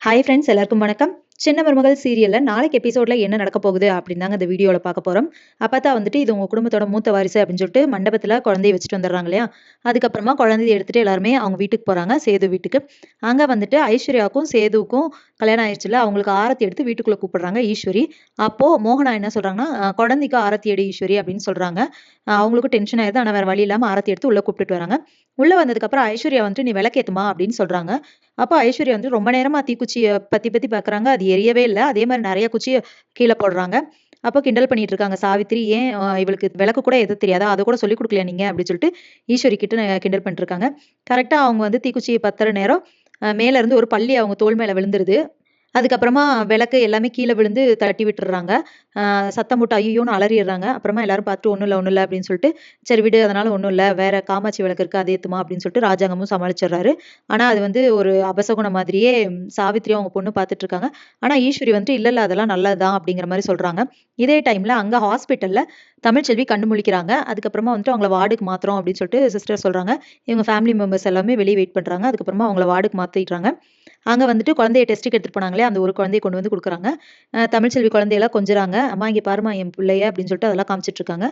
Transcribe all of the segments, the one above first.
Hi friends, எல்லாருக்கும் வணக்கம். சின்ன மருமகள் சீரியல்ல நாளைக்கு எபிசோட்ல என்ன நடக்க போகுது அப்படின்னு தாங்க இந்த வீடியோல பார்க்க போறோம். அப்பதான் வந்துட்டு இது உங்க குடும்பத்தோட மூத்த வாரிசு அப்படின்னு சொல்லிட்டு மண்டபத்துல குழந்தைய வச்சுட்டு வந்துடுறாங்க இல்லையா? அதுக்கப்புறமா குழந்தைய எடுத்துட்டு எல்லாருமே அவங்க வீட்டுக்கு போறாங்க, சேது வீட்டுக்கு. அங்க வந்துட்டு ஐஸ்வர்யாவுக்கும் சேதுவுக்கும் கல்யாணம் ஆயிடுச்சுல, அவங்களுக்கு ஆரத்தி எடுத்து வீட்டுக்குள்ள கூப்பிடுறாங்க ஈஸ்வரி. அப்போ மோகனா என்ன சொல்றாங்கன்னா, குழந்தைக்கு ஆரத்தி எடு ஈஸ்வரி அப்படின்னு சொல்றாங்க. அவங்களுக்கும் டென்ஷன் ஆயிருது. ஆனா வேற வழி இல்லாம ஆரத்தி எடுத்து உள்ள கூப்பிட்டுட்டு வராங்க. உள்ள வந்ததுக்கு அப்புறம் ஐஸ்வர்யா வந்துட்டு நீ விளக்கேத்துமா அப்படின்னு சொல்றாங்க. அப்ப ஐஸ்வர்யா வந்து ரொம்ப நேரமா தீக்குச்சிய பத்தி பத்தி பாக்குறாங்க. அது எரியவே இல்ல. அதே மாரி நெறைய குச்சிய கீழ போடுறாங்க. அப்ப கிண்டல் பண்ணிட்டு இருக்காங்க சாவித்திரி. "ஏன் இவளுக்கு விளக்கு கூட ஏத்த தெரியாதா? அத கூட சொல்லிக் குடுக்கலையா நீங்க?" அப்படின்னு சொல்லிட்டு ஈஸ்வரி கிட்ட கிண்டல் பண்ணிட்டு இருக்காங்க. கரெக்ட்டா அவங்க வந்து தீக்குச்சிய பத்துற நேரம் மேல இருந்து ஒரு பல்லி அவங்க தோள் மேல விழுந்துருது. அதுக்கப்புறமா விளக்கு எல்லாமே கீழ விழுந்து தட்டி விட்டுர்றாங்க. சத்தம் போட்டு ஐய்யயோன்னு அலறிர்றாங்க. அப்புறமா எல்லாரும் பார்த்துட்டு ஒண்ணும் இல்ல, ஒண்ணும் இல்ல அப்படின்னு சொல்லிட்டு, சரி விடு அதனால ஒண்ணும் இல்ல. வேற காமாட்சி விளக்கு இருக்கு அத ஏத்துமா அப்படின்னு சொல்லிட்டு ராஜாங்கமும் சமாளிச்சுடுறாரு. ஆனா அது வந்து ஒரு அபசகுனம் மாதிரியே சாவித்திரியும் அவங்க பொண்ணு பார்த்துட்டு இருக்காங்க. ஆனா ஈஸ்வரி வந்துட்டு இல்ல இல்ல அதெல்லாம் நல்லதுதான் அப்படிங்கிற மாரி சொல்றாங்க. இதே டைம்ல அங்க ஹாஸ்பிட்டல்ல தமிழ்ச்செல்வி கண்ணு முழிக்கிறாங்க. அதுக்கப்புறமா வந்துட்டு அவங்கள வார்டுக்கு மாத்துறோம் அப்படின்னு சொல்லிட்டு சிஸ்டர் சொல்றாங்க. இவங்க ஃபேமிலி மெம்பர்ஸ் எல்லாமே வெளிய வெயிட் பண்றாங்க. அதுக்கப்புறமா அவங்கள வார்டுக்கு மாத்திடுறாங்க. அங்க வந்துட்டு குழந்தைய டெஸ்ட்டுக்கு எடுத்துட்டு போனாங்களே, அந்த ஒரு குழந்தைய கொண்டு வந்து குடுக்குறாங்க. தமிழ்ச்செல்வி குழந்தையெல்லாம் கொஞ்சுறாங்க. "அம்மா இங்க பாரும்மா என் புள்ளைய" அப்படின்னு சொல்லிட்டு அதெல்லாம் காமிச்சுட்டு இருக்காங்க.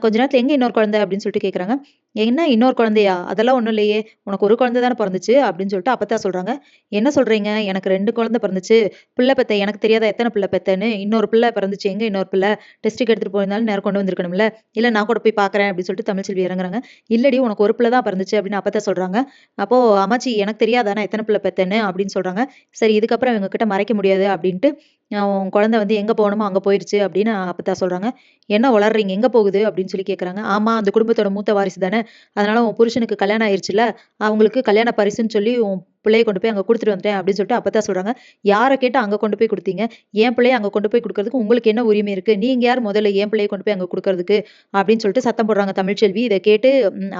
கொஞ்ச நேரத்துல "எங்க இன்னொரு குழந்தை?" அப்படின்னு சொல்லிட்டு கேட்குறாங்க. "என்ன இன்னொரு குழந்தையா? அதெல்லாம் ஒண்ணும் இல்லையே! உனக்கு ஒரு குழந்தை தானே பொறந்துச்சு" அப்படின்னு சொல்லிட்டு அப்பத்தா சொல்றாங்க. "என்ன சொல்றீங்க? எனக்கு 2 குழந்தை பொறந்துச்சு. பிள்ளை பெத்தேன். எனக்கு தெரியாதா எத்தன பிள்ளை பெத்தேன்னு? இன்னொரு பிள்ளை பிறந்துச்சு. எங்க இன்னொரு பிள்ளை? டெஸ்ட்டுக்கு எடுத்துட்டு போயிருந்தாலும் நேரம் கொண்டு வந்திருக்கணும்ல. இல்ல நான் கூட போய் பார்க்குறேன்" அப்படின்னு சொல்லிட்டு தமிழ்ச்செல்வி இறங்குறாங்க. "இல்லடி உனக்கு ஒரு பிள்ளை தான் பிறந்துச்சு" அப்படின்னு அப்பத்தா சொல்றாங்க. அப்போ "அம்மாச்சி எனக்கு தெரியாதா நான் எத்தன பிள்ளை பெத்தேன்னு?" அப்படின்னு சொல்றாங்க. சரி இதுக்கப்புறம் இவங்க கிட்ட மறைக்க முடியாது அப்படின்ட்டு, உன் குழந்தை வந்து எங்க போகணுமோ அங்க போயிருச்சு அப்படின்னு அப்பத்தா சொல்றாங்க. என்ன உளர்றீங்க? எங்க போகுது? அப்படின்னு சொல்லி கேட்கறாங்க. ஆமா அந்த குடும்பத்தோட மூத்த வாரிசு தானே. அதனால உன் புருஷனுக்கு கல்யாணம் ஆயிருச்சுல்ல, அவங்களுக்கு கல்யாண பரிசுன்னு சொல்லி உன் பிள்ளைய கொண்டு போய் அங்க குடுத்துட்டு வந்துட்டேன் அப்படின்னு சொல்லிட்டு அப்பத்தா சொல்றாங்க. யார கேட்டு அங்க கொண்டு போய் குடுத்தீங்க? என் பிள்ளைய அங்க கொண்டு போய் குடுக்கறதுக்கு உங்களுக்கு என்ன உரிமை இருக்கு? நீங்க யார் முதல்ல என் பிள்ளைய கொண்டு போய் அங்க குடுக்கறதுக்கு? அப்படின்னு சொல்லிட்டு சத்தம் போடுறாங்க தமிழ்ச்செல்வி. இத கேட்டு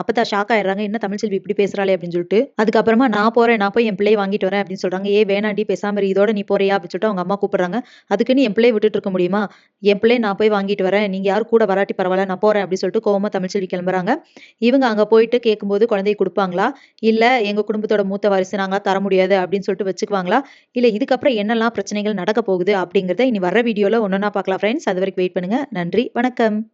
அப்பத்தா ஷாக் ஆயிடுறாங்க. என்ன தமிழ்ச்செல்வி இப்படி பேசுறாளே அப்படின்னு சொல்லிட்டு. அதுக்கப்புறமா நான் போறேன். நான் போய் என் பிள்ளைய வாங்கிட்டு வரேன் அப்படின்னு சொல்றாங்க. ஏய் வேணாண்டி பேசாம இரு. இதோட நீ போறியா? அப்படின்னு சொல்லிட்டு அவங்க அம்மா கூப்பிடுறாங்க. அதுக்குன்னு என் பிள்ளைய விட்டுட்டு இருக்க முடியுமா? என் பிள்ளைய நான் போய் வாங்கிட்டு வரேன். நீங்க யாரும் கூட வராட்டி பரவால்ல. நான் போறேன் அப்படின்னு சொல்லிட்டு கோவமா தமிழ்ச்செல்வி கிளம்புறாங்க. இவங்க அங்க போயிட்டு கேட்கும்போது குழந்தைய குடுப்பாங்களா? இல்ல எங்க குடும்பத்தோட மூத்த வாரிசு நாங்கலாம் தர முடியாது அப்படின்னு சொல்லிட்டு வச்சுக்குவாங்களா? இல்ல இதுக்கப்புறம் என்னெல்லாம் பிரச்சனைகள் நடக்க போகுது அப்படிங்கிறத இனி வர்ற வீடியோல ஒண்ணொண்ணா பார்க்கலாம் ஃப்ரெண்ட்ஸ். அதுவரைக்கும் வெயிட் பண்ணுங்க. நன்றி, வணக்கம்.